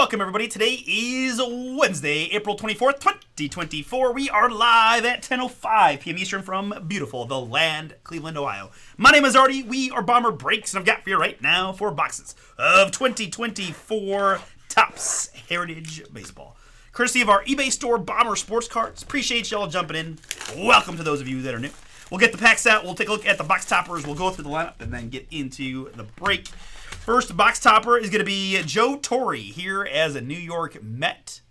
Welcome, everybody. Today is Wednesday, April 24th, 2024. We are live at 10:05 p.m. Eastern from beautiful The Land, Cleveland, Ohio. My name is Artie. We are Bomber Breaks, and I've got for you right now 4 boxes of 2024 Topps Heritage Baseball. Courtesy of our eBay store, Bomber Sports Cards. Appreciate y'all jumping in. Welcome to those of you that are new. We'll get the packs out. We'll take a look at the box toppers. We'll go through the lineup and then get into the break. First box topper is going to be Joe Torre here as a New York Met.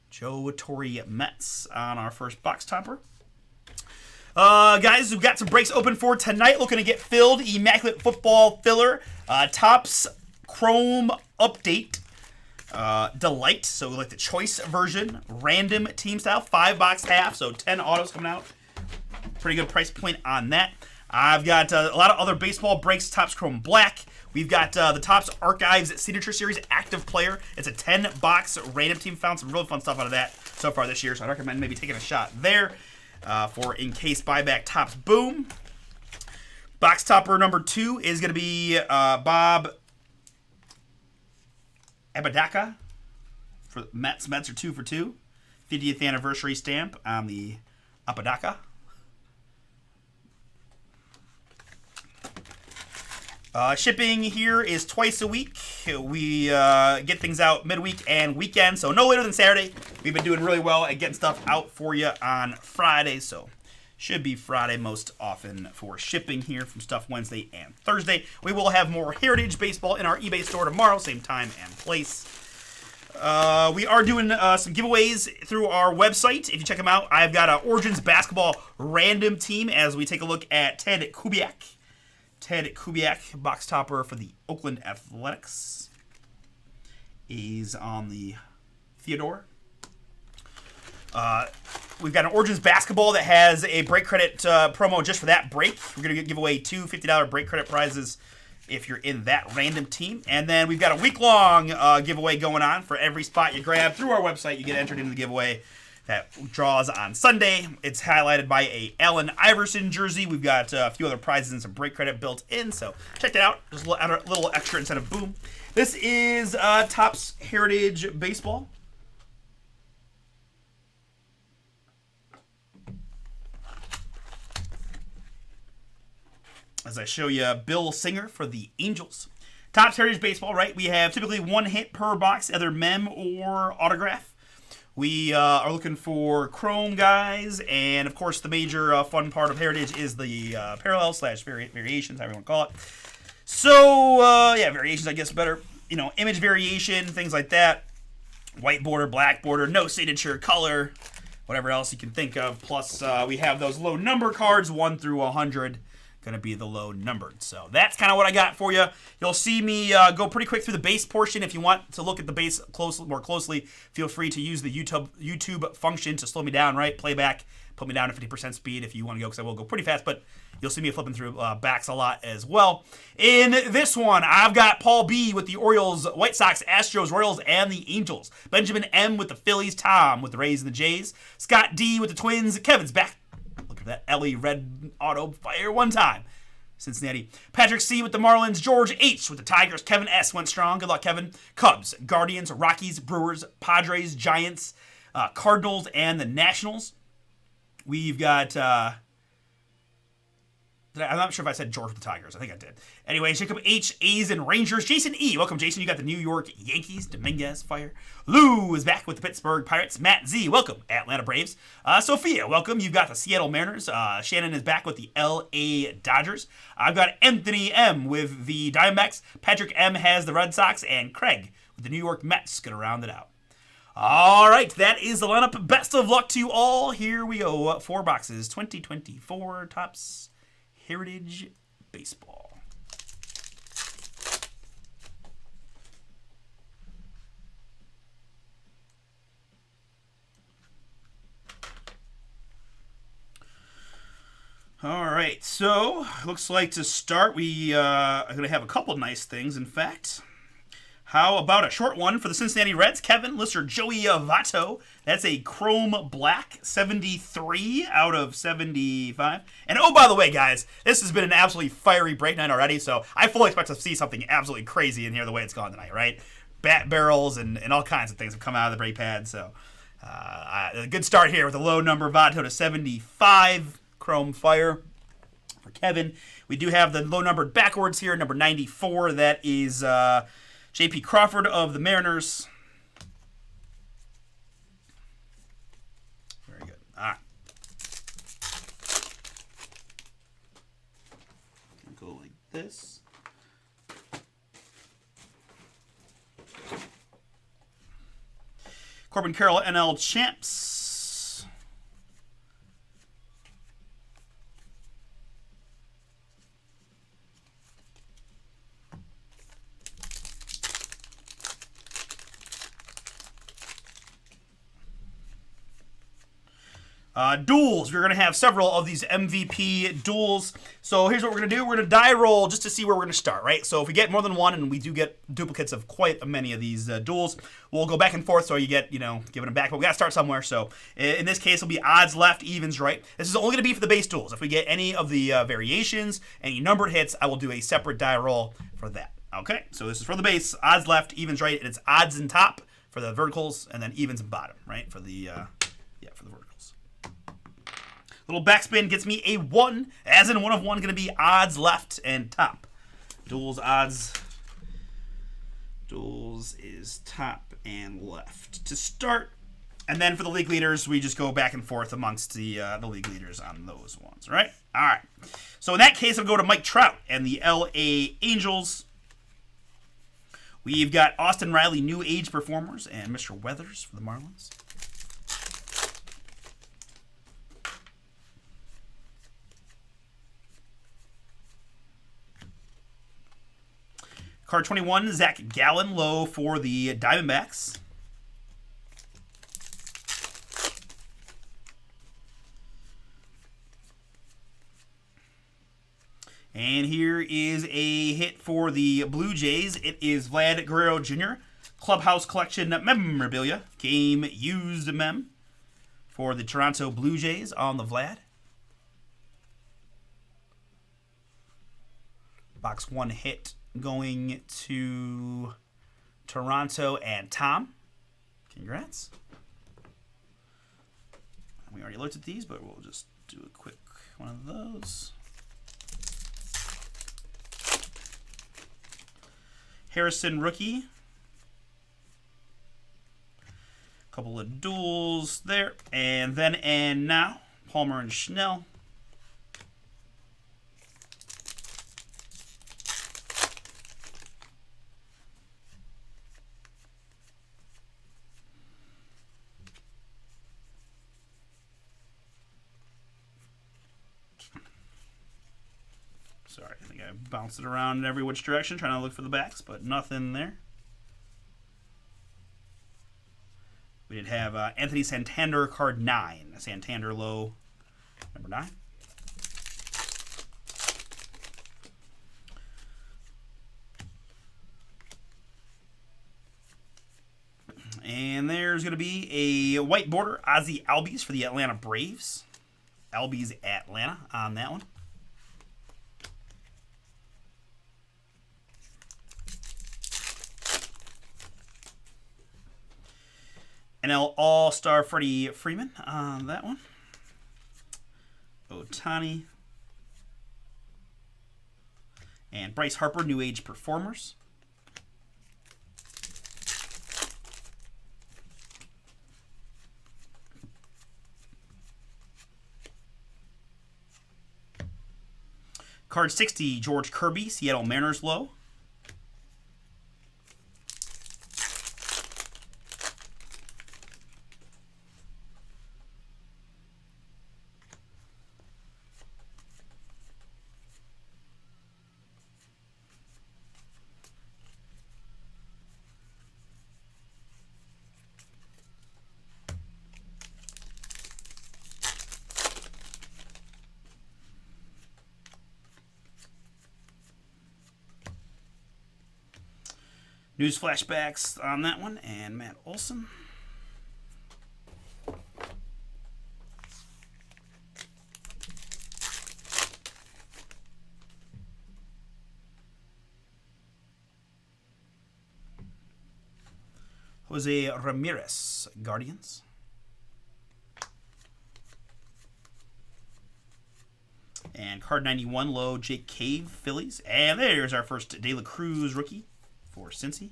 Joe Torre Mets on our first box topper. Guys, we've got some breaks open for tonight. Looking to get filled. Immaculate Football Filler. Topps Chrome Update. Delight, so like the choice version. Random team style. 5-box half, so 10 autos coming out. Pretty good price point on that. I've got a lot of other baseball breaks. Topps Chrome Black. We've got the Topps Archives Signature Series Active Player. It's a 10-box random team. Found some really fun stuff out of that so far this year, so I recommend maybe taking a shot there for in case buyback Topps Boom. Box topper number 2 is going to be Bob Abadaka for Mets. Mets are 2 for 2. 50th anniversary stamp on the Abadaka. Shipping here is twice a week. We get things out midweek and weekend, so no later than Saturday. We've been doing really well at getting stuff out for you on Friday, so should be Friday most often for shipping here from Stuff Wednesday and Thursday. We will have more Heritage Baseball in our eBay store tomorrow, same time and place. We are doing some giveaways through our website. If you check them out, I've got an Origins Basketball Random Team as we take a look at Ted Kubiak. Ted Kubiak, box topper for the Oakland Athletics, is on the Theodore. We've got an Origins Basketball that has a break credit promo just for that break. We're going to give away 2 $50 break credit prizes if you're in that random team. And then we've got a week-long giveaway going on. For every spot you grab through our website, you get entered into the giveaway. That draws on Sunday. It's highlighted by a Allen Iverson jersey. We've got a few other prizes and some break credit built in, so check that out. Just a little extra incentive. Boom. This is Topps Heritage Baseball. As I show you Bill Singer for the Angels. Topps Heritage Baseball, right? We have typically 1 hit per box, either mem or autograph. We are looking for Chrome guys, and of course the major fun part of Heritage is the parallel/variations, however you want to call it. So, yeah, variations, I guess, better. You know, image variation, things like that. White border, black border, no signature, color, whatever else you can think of. Plus, we have those low number cards, 1 through 100. Going to be the low numbered. So that's kind of what I got for you. You'll see me go pretty quick through the base portion. If you want to look at the base more closely, feel free to use the YouTube function to slow me down, right? Playback, put me down to 50% speed if you want to go, because I will go pretty fast, but you'll see me flipping through backs a lot as well. In this one, I've got Paul B with the Orioles, White Sox, Astros, Royals, and the Angels. Benjamin M with the Phillies, Tom with the Rays and the Jays, Scott D with the Twins, Kevin's back. That Ellie red auto fire one time. Cincinnati. Patrick C with the Marlins. George H with the Tigers. Kevin S went strong. Good luck, Kevin. Cubs, Guardians, Rockies, Brewers, Padres, Giants, Cardinals, and the Nationals. We've got... I'm not sure if I said George with the Tigers. I think I did. Anyway, Jacob H, A's and Rangers. Jason E, welcome, Jason. You got the New York Yankees. Dominguez, fire. Lou is back with the Pittsburgh Pirates. Matt Z, welcome. Atlanta Braves. Sophia, welcome. You've got the Seattle Mariners. Shannon is back with the LA Dodgers. I've got Anthony M with the Diamondbacks. Patrick M has the Red Sox. And Craig with the New York Mets. Going to round it out. All right, that is the lineup. Best of luck to you all. Here we go. 4 boxes. 2024 Topps Heritage Baseball. All right, so looks like to start, we are going to have a couple nice things, in fact. How about a short one for the Cincinnati Reds? Kevin, listener Joey Avato. That's a Chrome Black, 73 out of 75. And oh, by the way, guys, this has been an absolutely fiery break night already, so I fully expect to see something absolutely crazy in here the way it's gone tonight, right? bat barrels and all kinds of things have come out of the brake pad. So a good start here with a low number Vato to 75 Chrome Fire for Kevin. We do have the low numbered backwards here, number 94. That is J.P. Crawford of the Mariners. Very good. All right. Go like this. Corbin Carroll, NL Champs. Duels. We're going to have several of these MVP duels. So here's what we're going to do. We're going to die roll just to see where we're going to start, right? So if we get more than one, and we do get duplicates of quite many of these duels, we'll go back and forth so you get, giving them back. But we got to start somewhere. So in this case, it'll be odds left, evens right. This is only going to be for the base duels. If we get any of the variations, any numbered hits, I will do a separate die roll for that. Okay, so this is for the base, odds left, evens right, and it's odds in top for the verticals, and then evens in bottom, right, for the verticals. Little backspin gets me a 1, as in 1 of 1, going to be odds left and top. Duels odds. Duels is top and left to start. And then for the league leaders, we just go back and forth amongst the league leaders on those ones, right? All right. So in that case, I'll go to Mike Trout and the LA Angels. We've got Austin Riley, New Age Performers, and Mr. Weathers for the Marlins. Card 21, Zach Gallen, low for the Diamondbacks. And here is a hit for the Blue Jays. It is Vlad Guerrero Jr. Clubhouse Collection Memorabilia. Game used mem for the Toronto Blue Jays on the Vlad. Box 1 hit going to Toronto and Tom. Congrats. We already looked at these, but we'll just do a quick one of those. Harrison rookie. Couple of duels there. And then and now, Palmer and Schnell. Sorry, I think I bounced it around in every which direction, trying to look for the backs, but nothing there. We did have Anthony Santander, card 9. Santander low, number 9. And there's going to be a white border Ozzie Albies for the Atlanta Braves. Albies Atlanta on that one. NL All-Star Freddie Freeman on that one. Ohtani. And Bryce Harper, New Age Performers. Card 60, George Kirby, Seattle Mariners low. News flashbacks on that one, and Matt Olson. Jose Ramirez, Guardians. And card 91, low, Jake Cave, Phillies. And there's our first De La Cruz rookie for Cincy.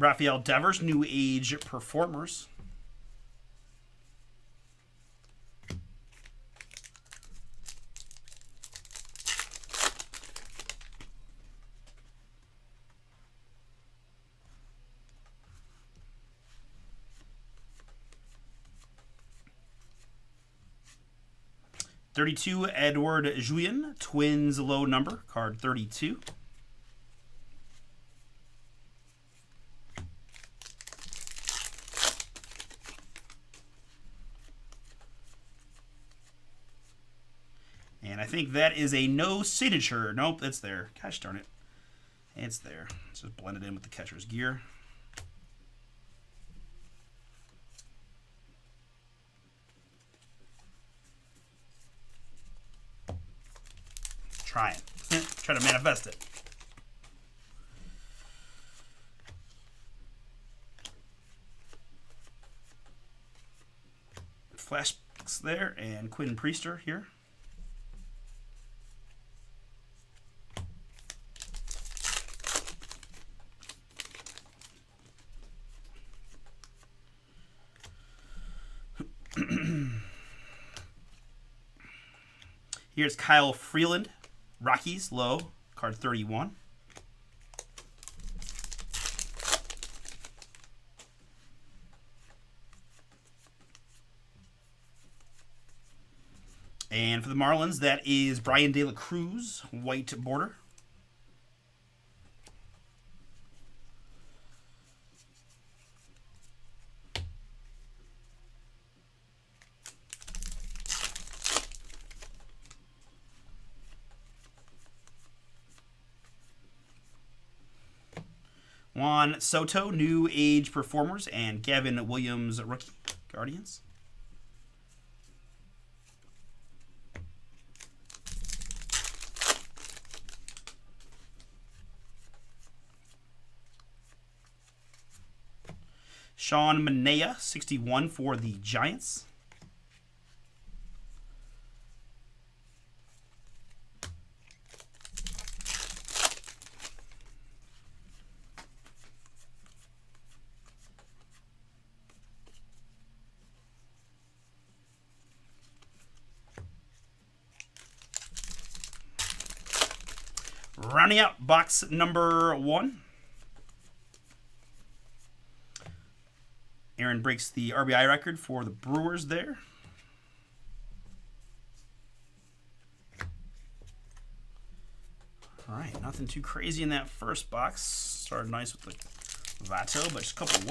Rafael Devers, New Age Performers. '32, Edward Julien, Twins low number, card 32. And I think that is a no signature. Nope, it's there. Gosh darn it. It's there. Let's just blend it in with the catcher's gear. Trying. Try to manifest it. Flashbacks there, and Quinn Priester here. Here's Kyle Freeland, Rockies, low, card 31. And for the Marlins, that is Brian De La Cruz, white border. Juan Soto, New Age Performers, and Gavin Williams, rookie, Guardians. Sean Manaea, 61 for the Giants. Rounding out box number 1. Aaron breaks the RBI record for the Brewers there. All right, nothing too crazy in that first box. Started nice with the Vato, but just a couple of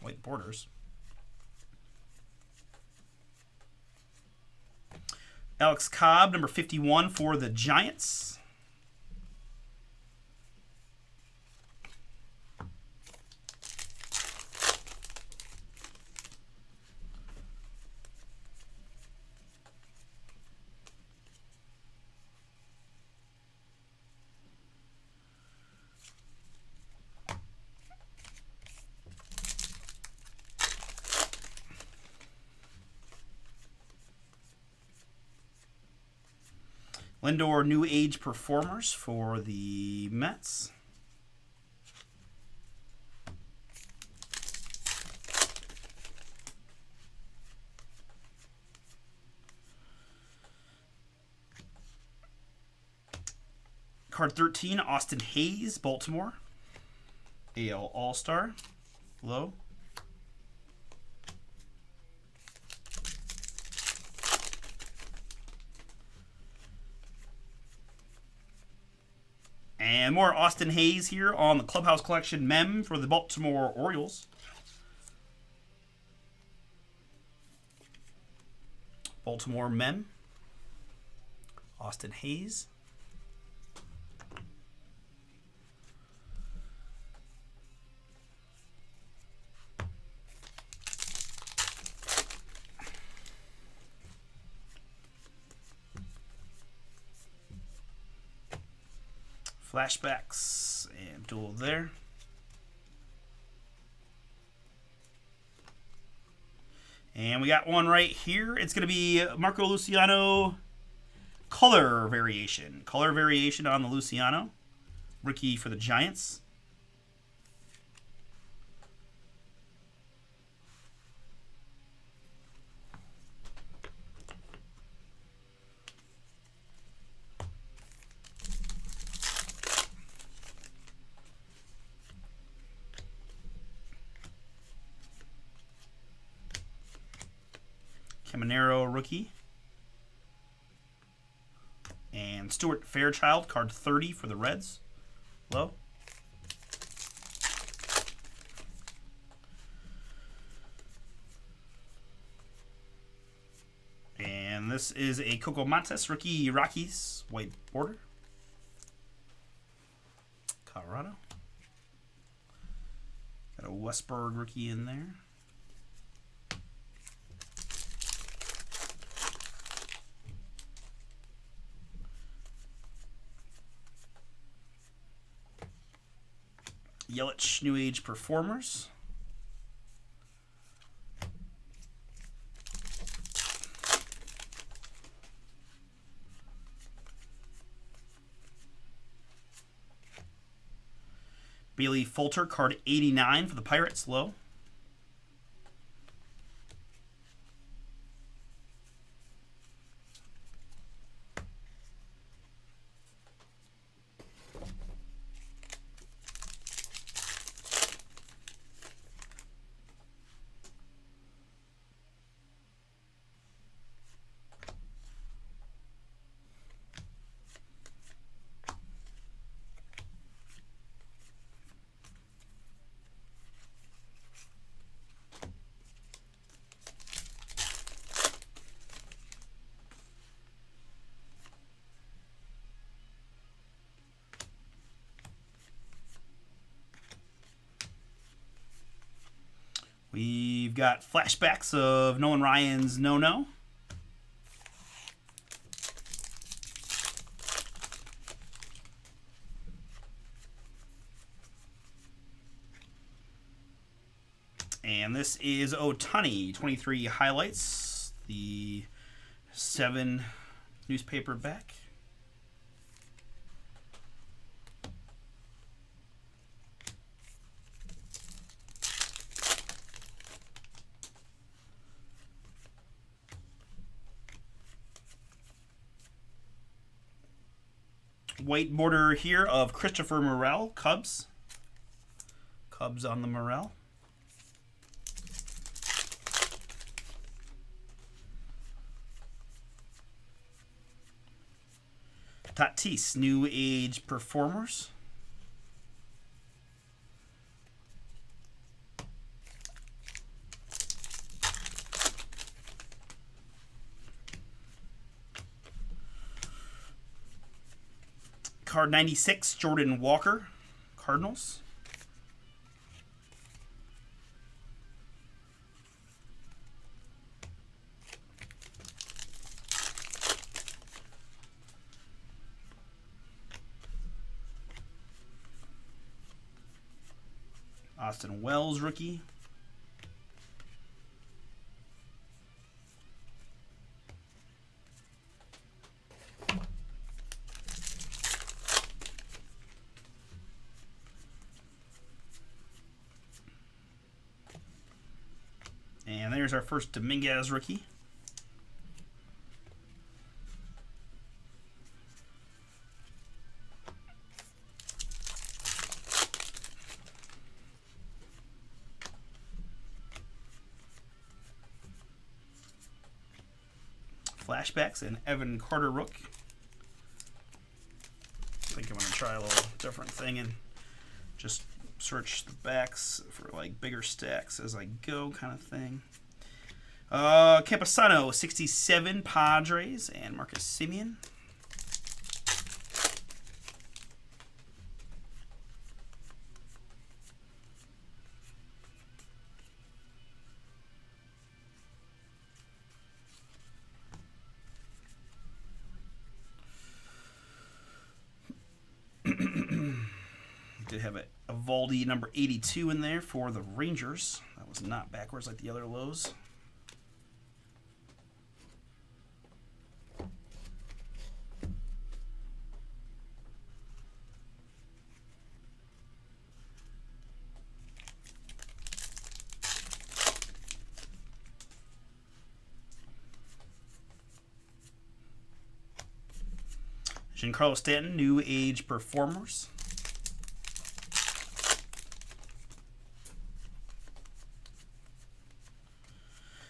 white borders. Alex Cobb, number 51 for the Giants. Lindor, New Age Performers for the Mets. Card 13, Austin Hayes, Baltimore. AL All-Star, low. And more Austin Hayes here on the Clubhouse Collection mem for the Baltimore Orioles. Baltimore mem. Austin Hayes. Flashbacks and dual there. And we got one right here. It's going to be Marco Luciano color variation. Color variation on the Luciano. Rookie for the Giants. Caminero rookie. And Stuart Fairchild, card 30 for the Reds. Low. And this is a Coco Montes rookie Rockies, white border. Colorado. Got a Westberg rookie in there. Yelich New Age Performers. Bailey Fulter, card 89 for the Pirates, low. We've got flashbacks of Nolan Ryan's No-No. And this is Ohtani, 23 highlights. The 7 newspaper back. White border here of Christopher Morel, Cubs. Cubs on the Morel. Tatis, New Age Performers. Card 96, Jordan Walker, Cardinals. Austin Wells, rookie. And there's our first Dominguez rookie. Flashbacks and Evan Carter Rook. I think I'm going to try a little different thing and just search the backs for like bigger stacks as I go, kind of thing. Campusano 67 Padres and Marcus Semien. Did have a Evaldi number 82 in there for the Rangers. That was not backwards like the other lows. Giancarlo Stanton, New Age Performers.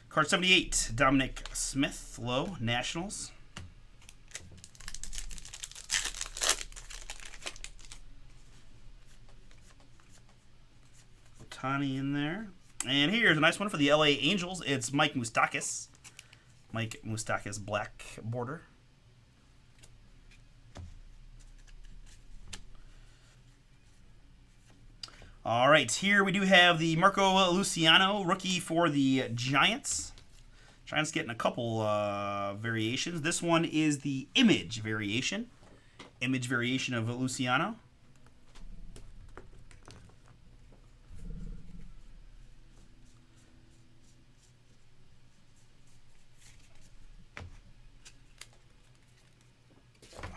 Card 78, Dominic Smith, low, Nationals. Ohtani in there. And here's a nice one for the LA Angels. It's Mike Moustakas. Mike Moustakas, black border. All right, here we do have the Marco Luciano, rookie for the Giants. Giants getting a couple variations. This one is the image variation. Image variation of Luciano.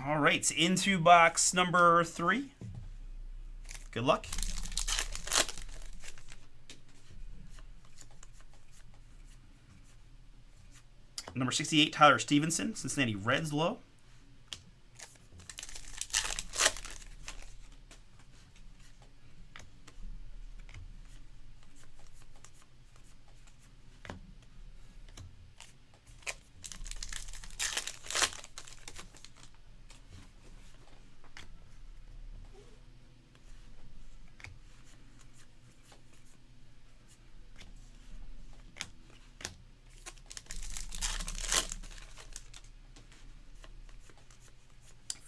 All right, into box number 3. Good luck. Number 68, Tyler Stevenson, Cincinnati Reds, low.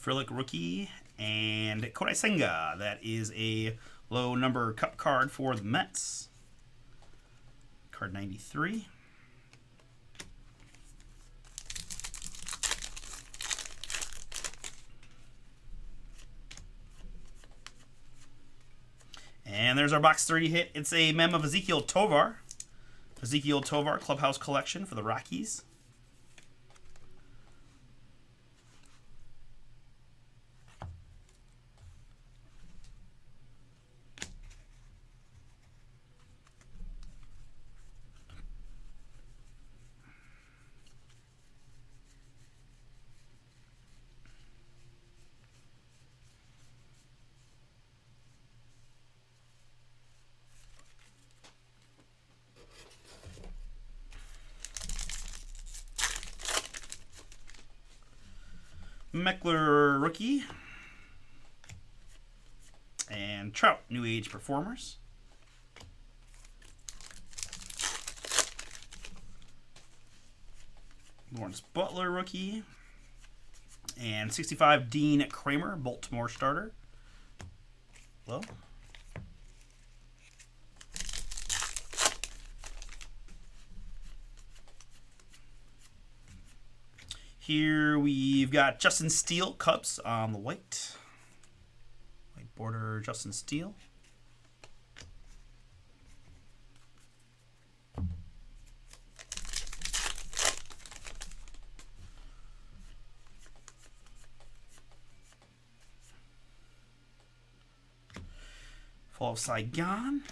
Frelick rookie, and Kodai Senga. That is a low number cup card for the Mets. Card 93. And there's our box 3 hit. It's a mem of Ezequiel Tovar. Ezequiel Tovar Clubhouse Collection for the Rockies. Meckler rookie, and Trout New Age Performers. Lawrence Butler rookie, and 65 Dean Kramer Baltimore starter. Low. Here we've got Justin Steele, Cubs on the white. White border, Justin Steele. Fall of Saigon.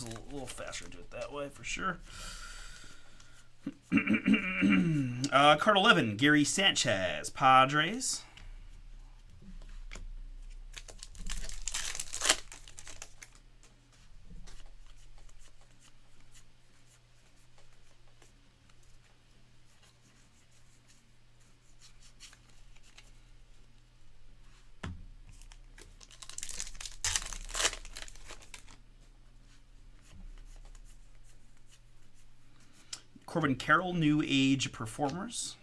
A little faster to do it that way for sure. Card 11, Gary Sanchez, Padres. Corbin Carroll, New Age Performers.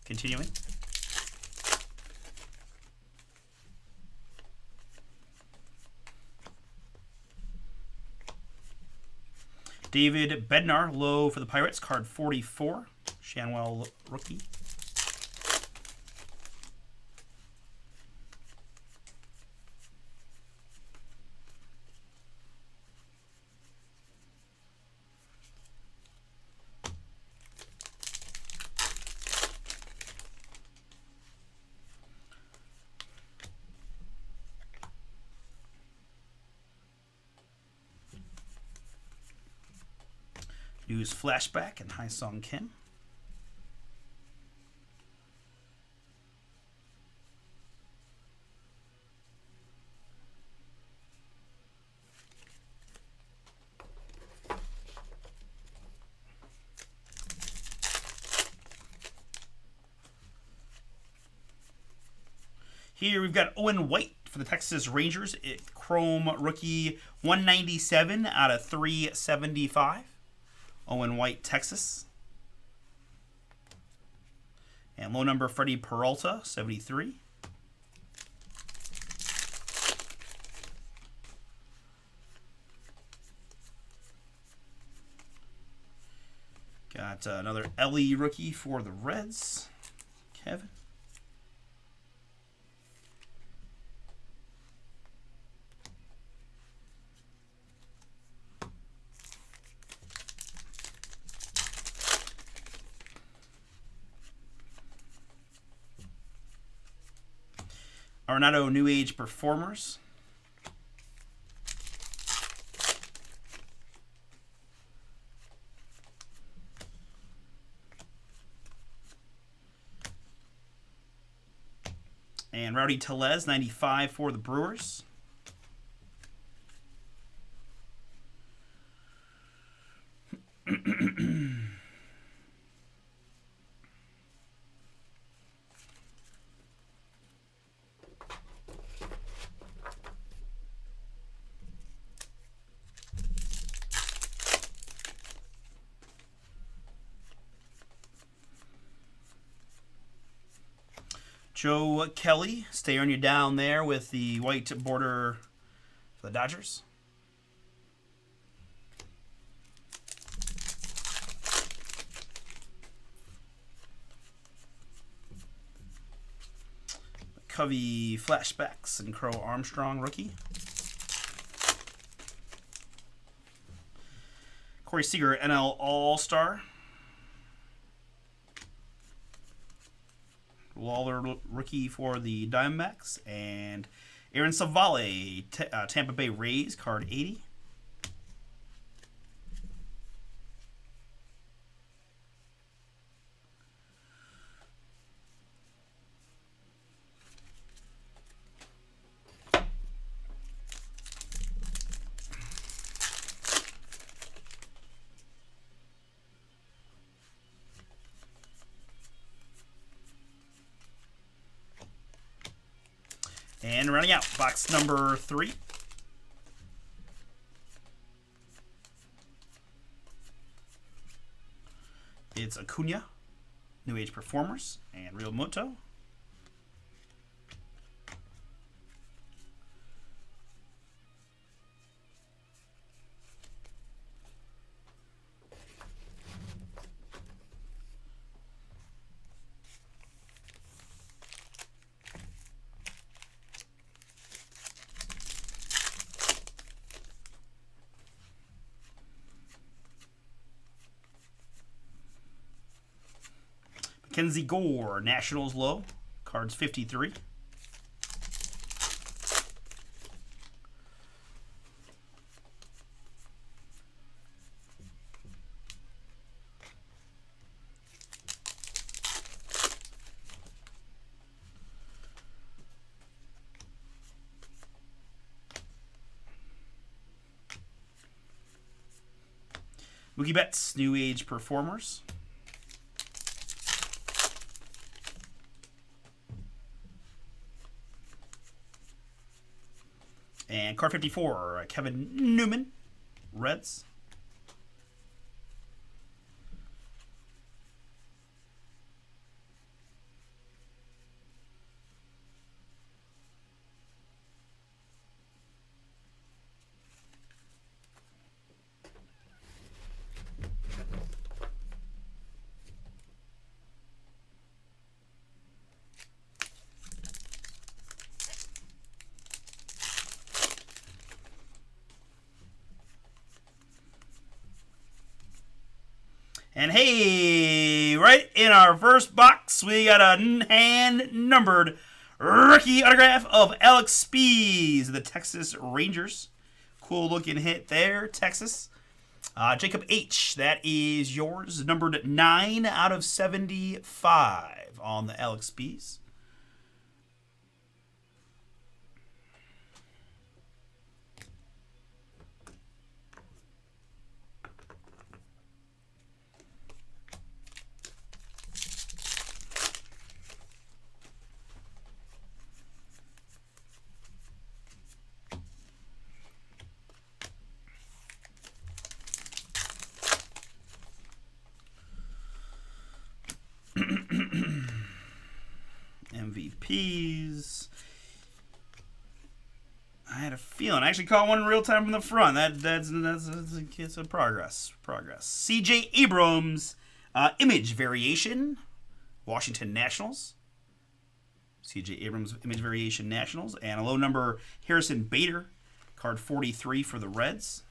Continuing. David Bednar, low for the Pirates, card 44. Shanwell rookie. News Flashback and Hai Song Kim. Here we've got Owen White for the Texas Rangers. Chrome rookie 197 out of 375. Owen White, Texas. And low number Freddie Peralta, 73. Got another Ellie rookie for the Reds. Kevin. Arenado New Age Performers. And Rowdy Tellez, 95 for the Brewers. Joe Kelly, staring you down there with the white border for the Dodgers. Covey Flashbacks and Crow Armstrong rookie. Corey Seager NL All-Star. Lawler rookie for the Diamondbacks, and Aaron Savale, Tampa Bay Rays, card 80. And running out, box number 3. It's Acuna, New Age Performers, and Real Moto. Kenzie Gore, Nationals low, cards 53. Mookie Betts, New Age Performers. And card 54, Kevin Newman, Reds. And hey, right in our first box, we got a hand-numbered rookie autograph of Alex Spees, the Texas Rangers. Cool looking hit there, Texas. Jacob H., that is yours, numbered 9 out of 75 on the Alex Spees. MVPs. I had a feeling. I actually caught one in real time from the front. That's it's a progress. C.J. Abrams, image variation, Washington Nationals. C.J. Abrams, image variation, Nationals, and a low number Harrison Bader, card 43 for the Reds.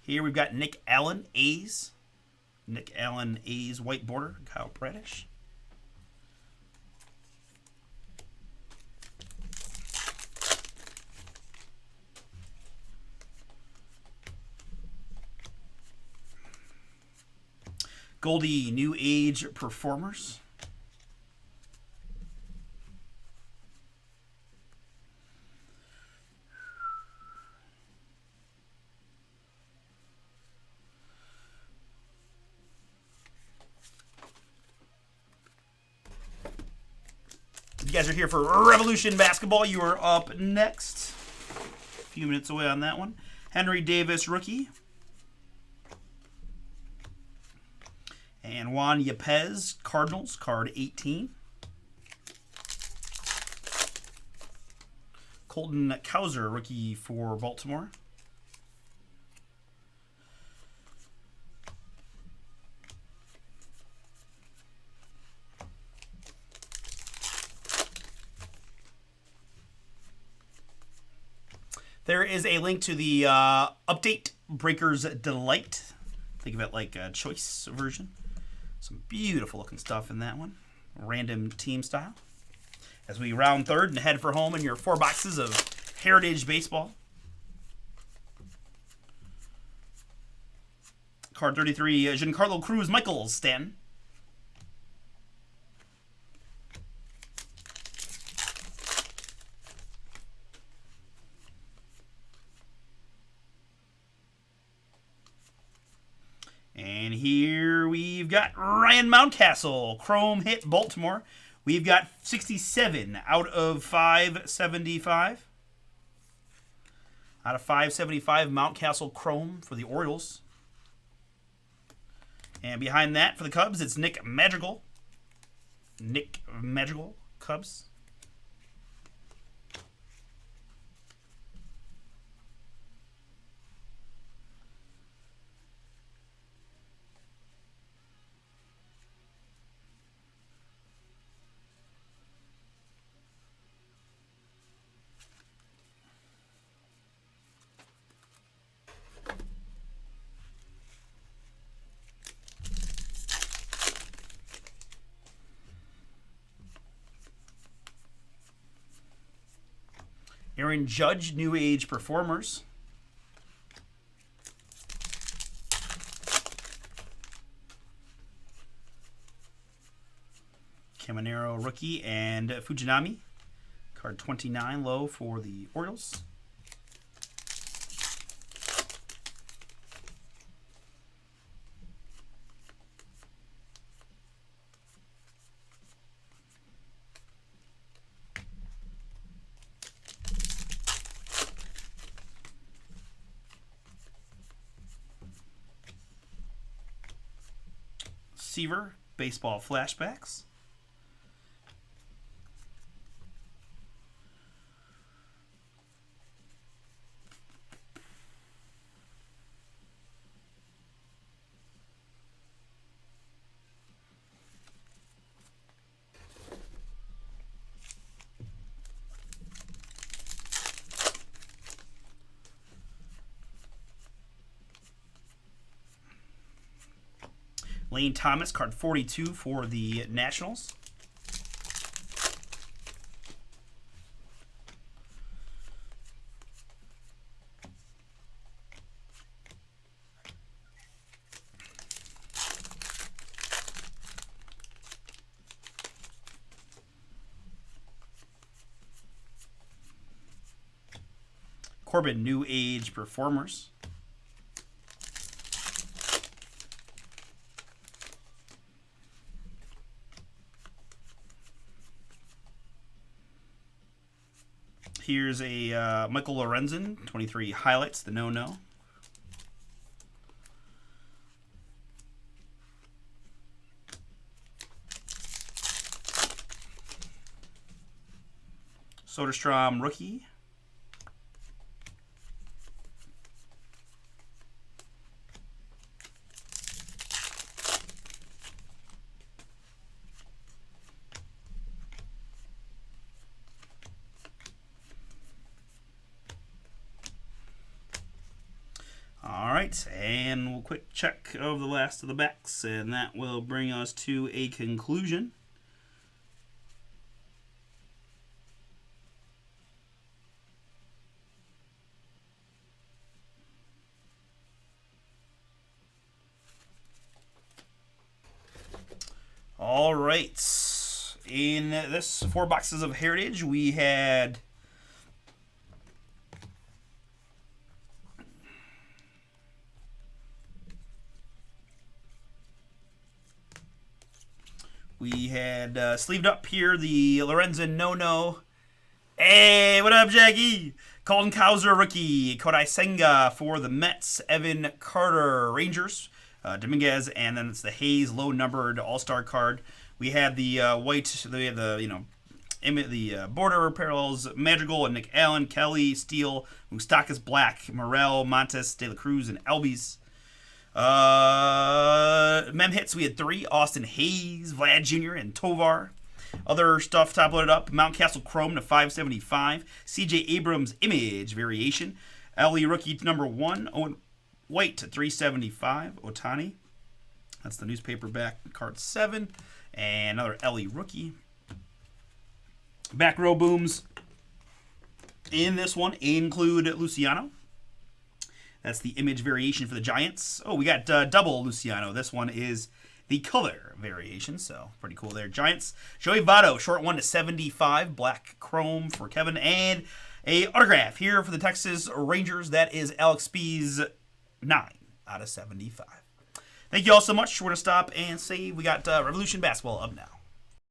Here we've got Nick Allen, A's. Nick Allen, A's, white border, Kyle Bradish. Goldie, New Age Performers. You guys are here for Revolution Basketball. You are up next. A few minutes away on that one. Henry Davis, rookie. And Juan Yepez, Cardinals, card 18. Colton Cowser, rookie for Baltimore. There is a link to the Update Breakers Delight. Think of it like a choice version. Some beautiful looking stuff in that one. Random team style. As we round third and head for home in your 4 boxes of Heritage Baseball. Card 33, Giancarlo Cruz, Michaels, Stanton. And here we've got Ryan Mountcastle, Chrome hit Baltimore. We've got 67 out of 575. Out of 575, Mountcastle Chrome for the Orioles. And behind that for the Cubs, it's Nick Madrigal. Nick Madrigal, Cubs. Aaron Judge, New Age Performers. Caminero rookie, and Fujinami. Card 29 low for the Orioles. Seaver, baseball flashbacks. Lane Thomas, card 42 for the Nationals. Corbin, New Age Performers. Here's a Michael Lorenzen, 23 highlights, the no-no. Soderstrom rookie. All right, and we'll quick check of the last of the backs, and that will bring us to a conclusion. All right, in this 4 boxes of Heritage, we had sleeved up here the Lorenzen no-no. Hey, what up, Jackie? Colton Cowser rookie. Kodai Senga for the Mets. Evan Carter Rangers. Dominguez, and then it's the Hayes low-numbered All-Star card. We had the white, we had the border parallels, Madrigal and Nick Allen, Kelly, Steele, Moustakas Black, Morel, Montes, De La Cruz, and Albies. Mem hits, we had 3, Austin Hayes, Vlad Jr., and Tovar. Other stuff top loaded up, Mountcastle Chrome to 575, CJ Abrams Image Variation, Ellie rookie number 1, Owen White to 375, Otani. That's the newspaper back, card 7, and another Ellie rookie. Back row booms in this one include Luciano. That's the image variation for the Giants. Oh, we got double Luciano. This one is the color variation, so pretty cool there. Giants. Joey Votto, short 1 to 75, black chrome for Kevin, and a autograph here for the Texas Rangers. That is Alex Spees, 9 out of 75. Thank you all so much. We're going to stop and save. We got Revolution Basketball up now.